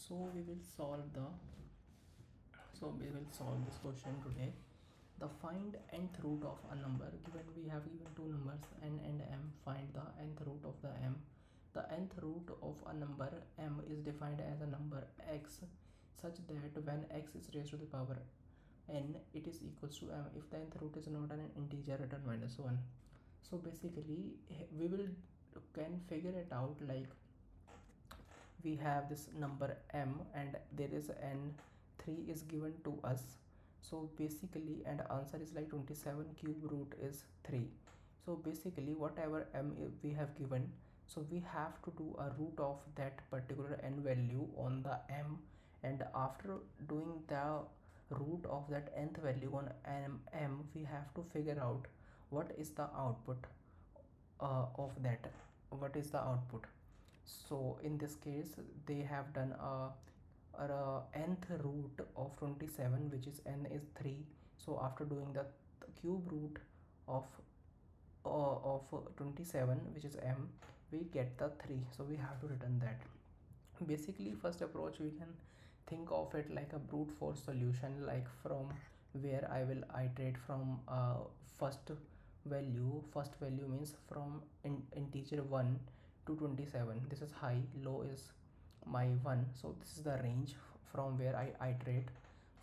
so we will solve the we will solve this question today. The find nth root of a number. Given we have given two numbers n and m, find the nth root of the m. The nth root of a number m is defined as a number x such that when x is raised to the power n, it is equals to m. If the nth root is not an integer, return -1. So basically we will can figure it out like we have this number m and there is n, 3 is given to us. So basically, and answer is like 27 cube root is 3. So basically whatever m we have given, so we have to do a root of that particular n value on the m, and after doing the root of that nth value on m, we have to figure out what is the output of that, what is the output. So in this case they have done a nth root of 27, which is n is 3. So after doing the cube root of 27, which is m, we get the 3. So we have to return that. Basically first approach, we can think of it like a brute force solution, like from where I will iterate from first value means from integer 1 to 27. This is high, low is my 1. So this is the range from where I iterate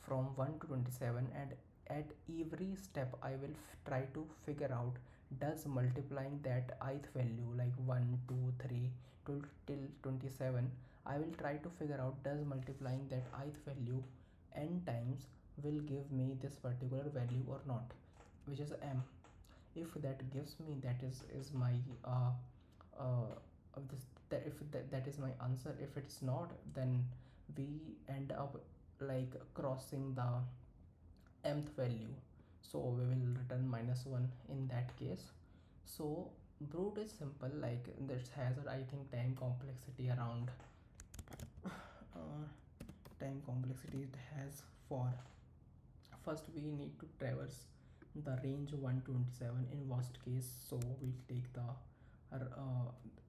from 1 to 27, and at every step I will try to figure out does multiplying that ith value like 1 2 3 till 27, I will try to figure out does multiplying that ith value n times will give me this particular value or not, which is m. If that gives me, that is my uh, of this that if that is my answer. If it's not, then we end up like crossing the mth value, so we will return -1 in that case. So brute is simple, like this has I think time complexity around time complexity it has. For first we need to traverse the range 1 to 27 in worst case, so we'll take the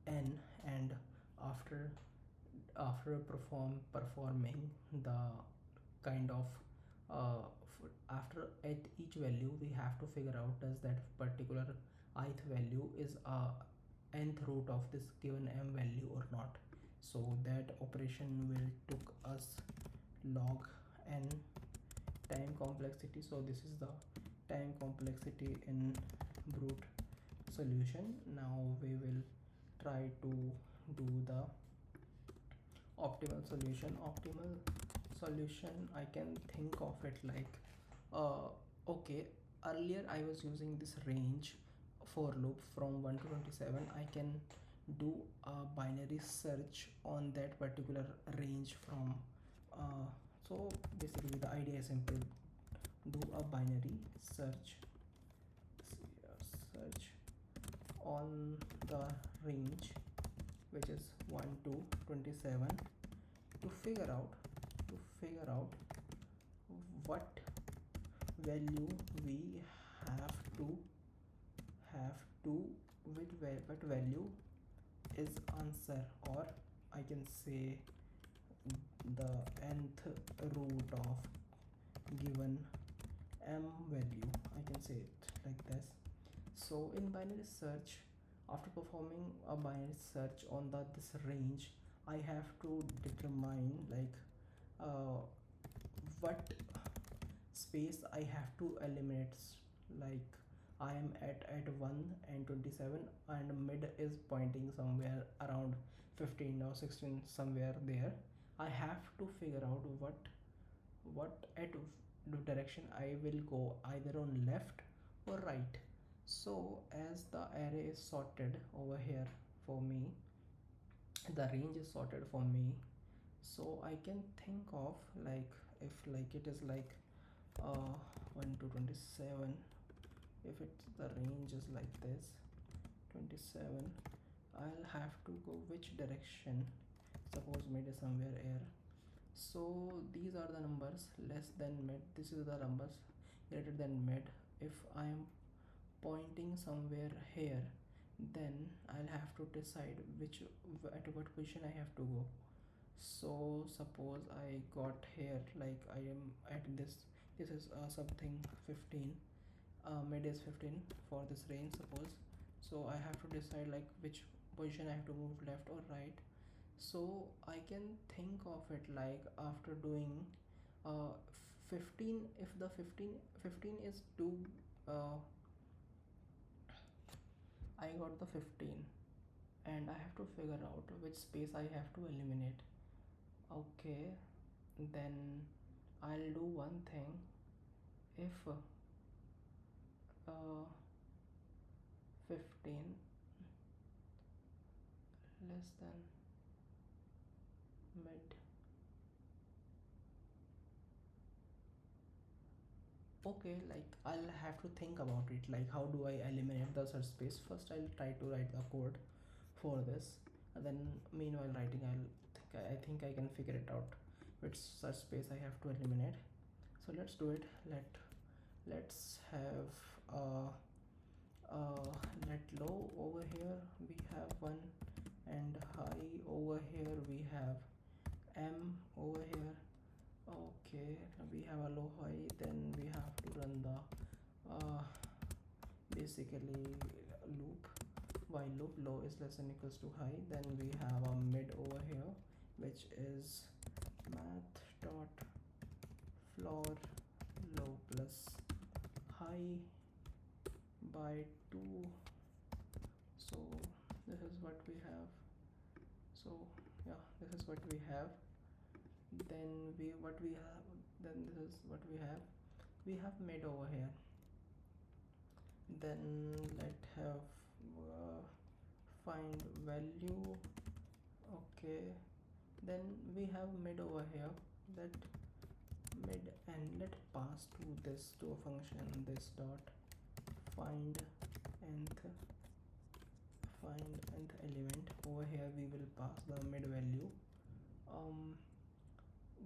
n, and after performing the kind of after at each value we have to figure out does that particular ith value is a nth root of this given m value or not. So that operation will took us log n time complexity. So this is the time complexity in brute solution. Now we will try to do the optimal solution. Optimal solution, I can think of it like okay, earlier I was using this range for loop from 1 to 27. I can do a binary search on that particular range from so basically the idea is simple: do a binary search on the range which is 1 to 27 to figure out what value we have to what value is answer, or I can say the nth root of given m value, I can say it like this. So in binary search, after performing a binary search on this range, I have to determine like what space I have to eliminate. Like I am at 1 and 27, and mid is pointing somewhere around 15 or 16, somewhere there. I have to figure out what at the direction I will go, either on left or right. So as the array is sorted over here for me, the range is sorted for me, so I can think of like if like it is like 1 to 27, if it's the range is like this 27, I'll have to go which direction. Suppose mid is somewhere here, so these are the numbers less than mid, this is the numbers greater than mid. If I am pointing somewhere here, then I'll have to decide which at what position I have to go. So suppose I got here, like I am at this is something 15, mid is 15 for this range suppose. So I have to decide like which position I have to move, left or right. So I can think of it like after doing uh 15, if the 15 is too uh I got the 15 and I have to figure out which space I have to eliminate. Okay, then I'll do one thing. If 15 less than mid, okay, like I'll have to think about it, like how do I eliminate the search space. First I'll try to write the code for this, and then meanwhile writing I think I can figure it out which search space I have to eliminate. So let's do it. Let's have uh let low over here we have one, and high over here we have m over here. Okay, we have a low high, then we have to run the basically loop, while loop low is less than equals to high. Then we have a mid over here, which is math dot floor low plus high by 2. So this is what we have. So yeah, this is what we have. Then we have, then this is what we have mid over here. Then let have find value. Okay, then we have mid over here. That mid, and let pass to this to a function, this dot find nth, element. Over here we will pass the mid value.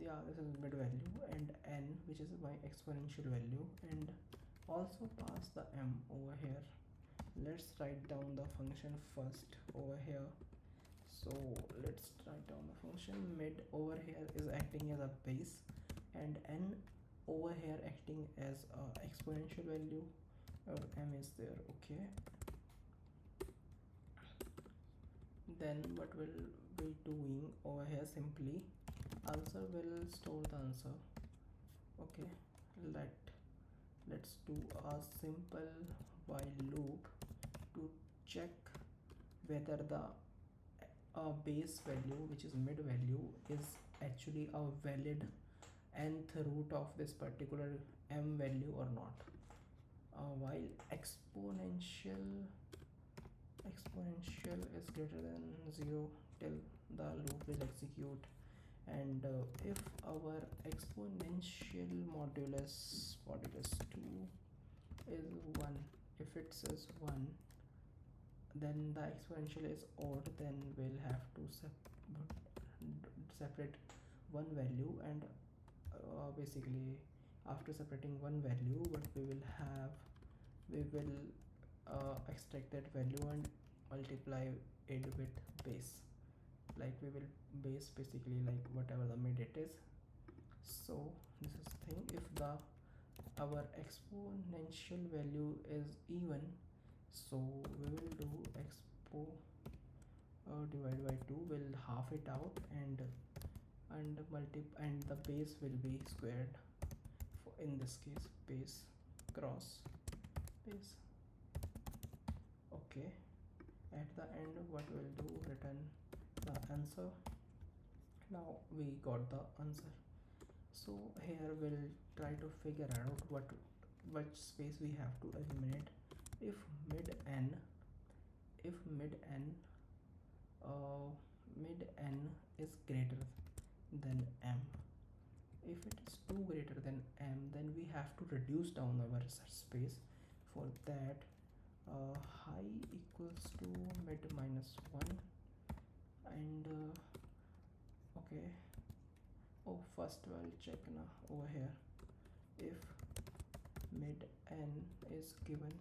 Yeah, this is mid value, and n, which is my exponential value, and also pass the m over here. Let's write down the function first over here. So let's write down the function. Mid over here is acting as a base, and n over here acting as a exponential value, or m is there. Okay, then what we'll be doing over here, simply answer will store the answer. Okay, let's do a simple while loop to check whether the base value, which is mid value, is actually a valid nth root of this particular m value or not. While exponential is greater than 0 till the loop will execute, and if our exponential modulus 2 is 1, if it says 1, then the exponential is odd, then we'll have to separate one value, and basically after separating one value, what we will have, we will extract that value and multiply it with base, like we will base basically like whatever the mid it is. So this is thing, if the our exponential value is even, so we will do expo divided by 2, will half it out, and and the base will be squared, for in this case base cross base. Okay, at the end what we'll do, return the answer. Now we got the answer. So here we'll try to figure out what space we have to eliminate. If mid n, if mid n is greater than m, if it is too greater than m, then we have to reduce down our search space. For that, high equals to mid minus 1, and okay, oh, first we'll check now over here. If mid n is given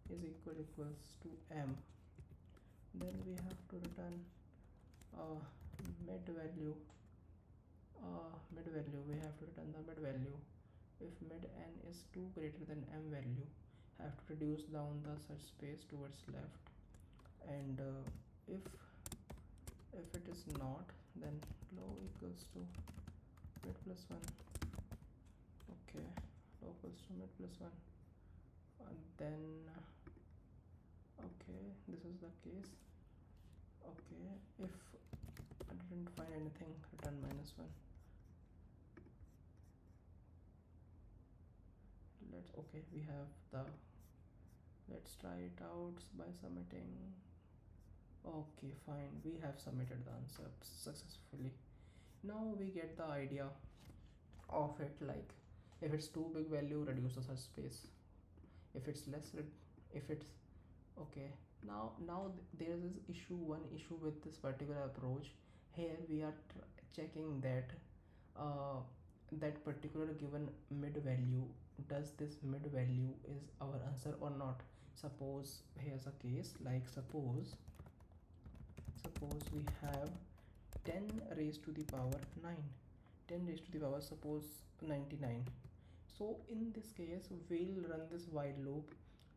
is equals to m, then we have to return mid value mid value, we have to return the mid value. If mid n is 2 greater than m value, have to reduce down the search space towards left. And if it is not, then low equals to mid plus 1. Okay, low equals to mid plus 1. And then okay, this is the case. Okay, if I didn't find anything, return minus 1. Let's, okay, we have the, let's try it out by submitting. Okay, fine, we have submitted the answer successfully. Now we get the idea of it, like if it's too big value, reduce the search space. If it's less, if it's okay. Now there's this issue, one issue with this particular approach. Here we are checking that uh, that particular given mid value, does this mid value is our answer or not. Suppose here's a case, like suppose we have 10 raised to the power 9, 10 raised to the power suppose 99. So in this case we'll run this while loop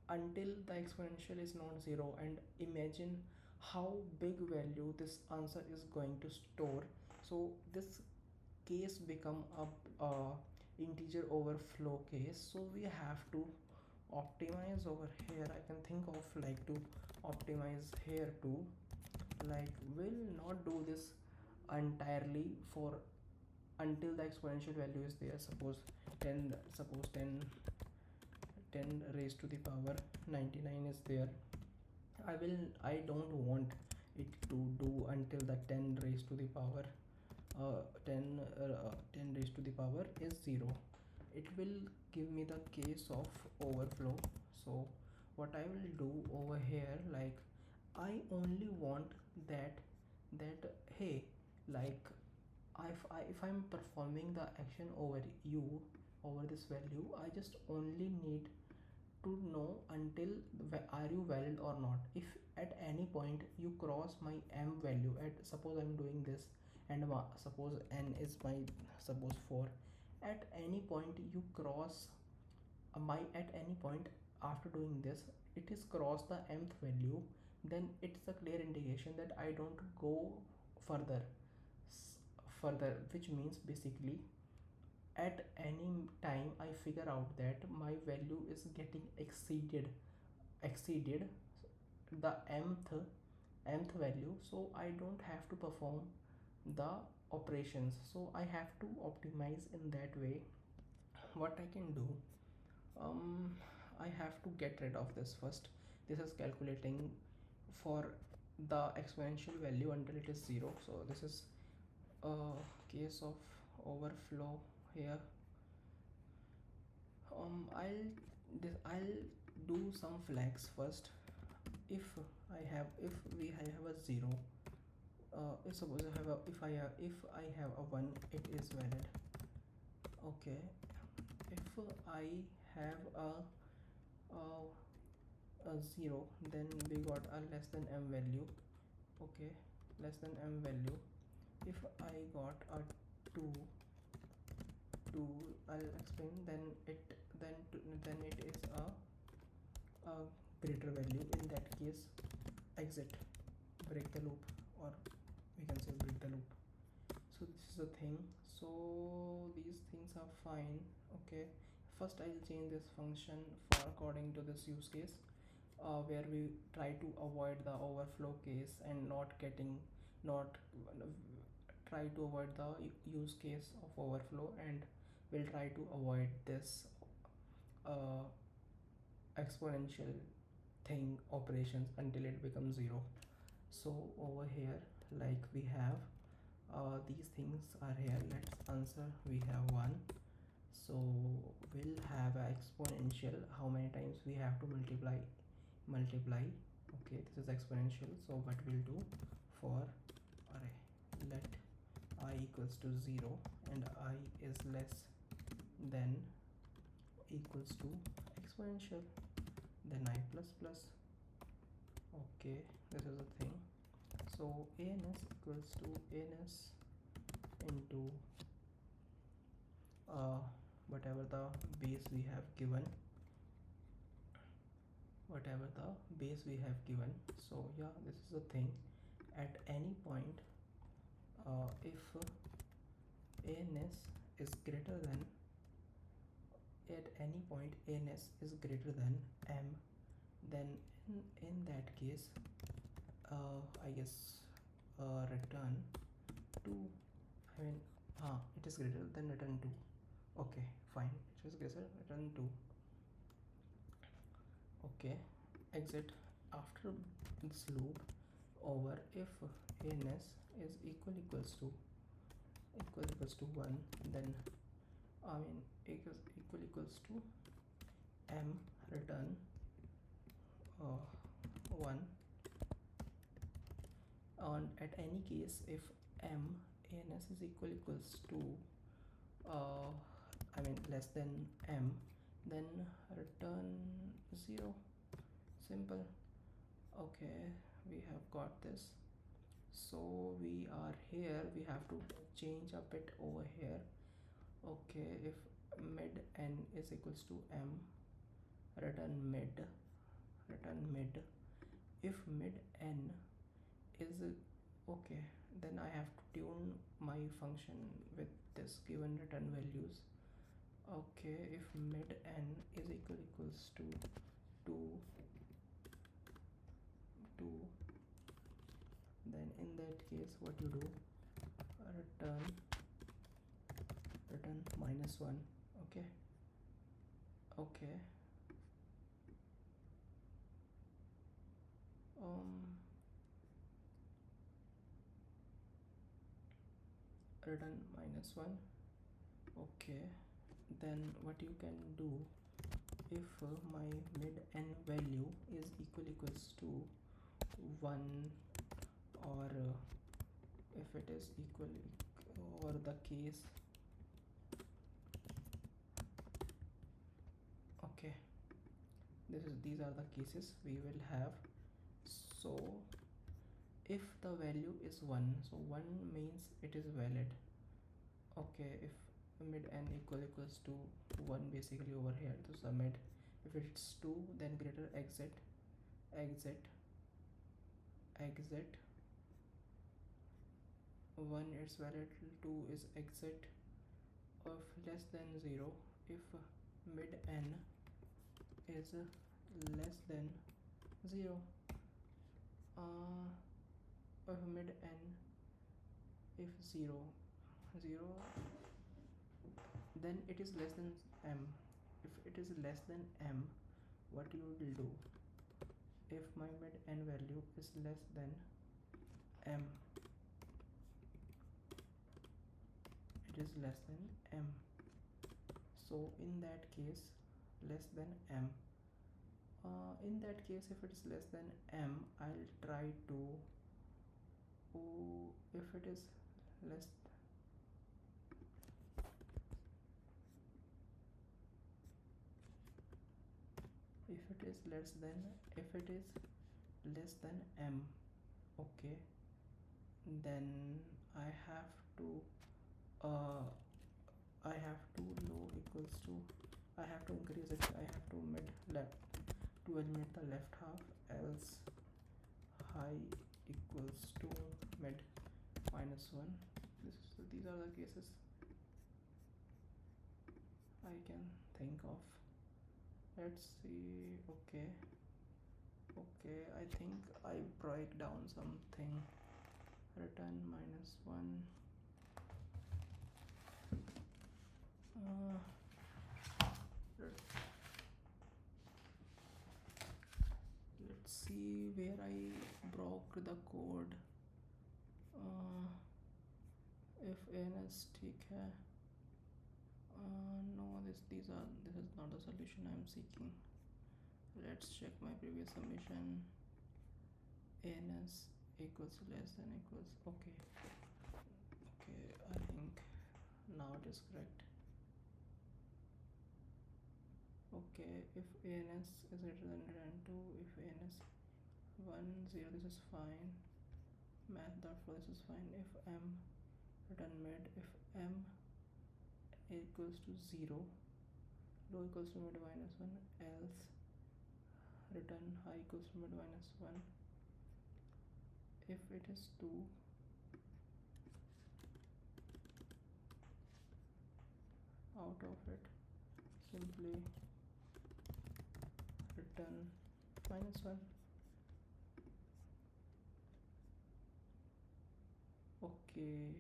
until the exponential is not 0, and imagine how big value this answer is going to store. So this case become a integer overflow case, so we have to optimize over here. I can think of like to optimize here too, like we'll not do this entirely for until the exponential value is there. Suppose 10, suppose 10 raised to the power 99 is there. I don't want it to do until the 10 raised to the power 10 raised to the power is 0. It will give me the case of overflow. So what I will do over here, like I only want that hey, like if I'm performing the action over you, over this value, I just only need to know until are you valid or not. If at any point you cross my m value, at suppose I'm doing this and suppose n is my suppose 4, at any point you cross my, at any point after doing this it is cross the mth value, then it's a clear indication that I don't go further, which means basically at any time I figure out that my value is getting exceeded the mth value, so I don't have to perform the operations. So I have to optimize in that way. What I can do, um I have to get rid of this first. This is calculating for the exponential value until it is 0. So this is a case of overflow here. I'll do some flags first. If if we have a 0, if suppose I have a, if I have a 1, it is valid. Okay, if I have a 0, then we got a less than m value. Okay, less than m value. If I got a 2, I'll explain, then it is a greater value. In that case, exit, break the loop, or we can say break the loop. So this is the thing. So these things are fine. Okay, first I'll change this function for according to this use case, where we try to avoid the overflow case and not try to avoid the use case of overflow, and we'll try to avoid this uh, exponential thing operations until it becomes 0. So over here, like we have these things are here. Let's answer, we have 1. So we'll have a exponential, how many times we have to multiply. Okay, this is exponential. So what we'll do, for array, let I equals to 0 and I is less than equals to exponential, then I plus plus. Okay, this is the thing. So ans equals to ans into uh, whatever the base we have given, whatever the base we have given. So yeah, this is the thing. At any point, if ans is greater than, at any point ans is greater than m, then in that case, I guess, return 2. I mean, it is greater than return 2. Okay, fine, it is greater return 2. Okay, exit after this loop over if ans is equals to 1, then I mean equals to m, return 1. And at any case, if m ans is equals to I mean less than m, then return 0. Simple. Okay, we have got this. So we are here, we have to change a bit over here. Okay, if mid n is equals to m, return mid. If mid n is okay, then I have to tune my function with this given return values. Okay, if mid n is equals to 2, then in that case what you do, return -1. Okay, okay. Return -1. Okay, then what you can do, if my mid n value is equals to 1, or if it is equal, or the case, okay, these are the cases we will have. So if the value is 1, so 1 means it is valid. Okay, if mid n equals to 1, basically over here, to the mid. If it's 2, then greater exit 1 is valid, 2 is exit. Of less than 0, if mid n is less than 0, of mid n, if 0, then it is less than m. If it is less than m, what you will do, if my mid n value is less than m, it is less than m, so in that case, less than m, in that case, if it is less than m, I'll try to, if it is less, if it is less than m, okay, then I have to low equals to, I have to increase it, I have to mid left, to eliminate the left half, else high equals to mid -1. These are the cases I can think of. Let's see. Okay, I think I break down something. Return -1. Let's see where I broke the code. If ans ठीक है, no, this is not the solution I am seeking. Let's check my previous submission. ans equals less than equals, okay, I think now it is correct. Okay, if ans is greater than 2, if ans 1 0, this is fine. Math.flow, this is fine. If m, return mid. If m a equals to 0, low equals to mid minus 1, else return high equals to mid minus 1. If it is 2, out of it simply return minus 1. Okay,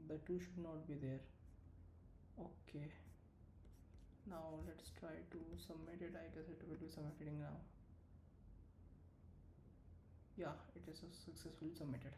the 2 should not be there. Okay, now let's try to submit it. I guess it will be submitting now. Yeah, it is successfully submitted.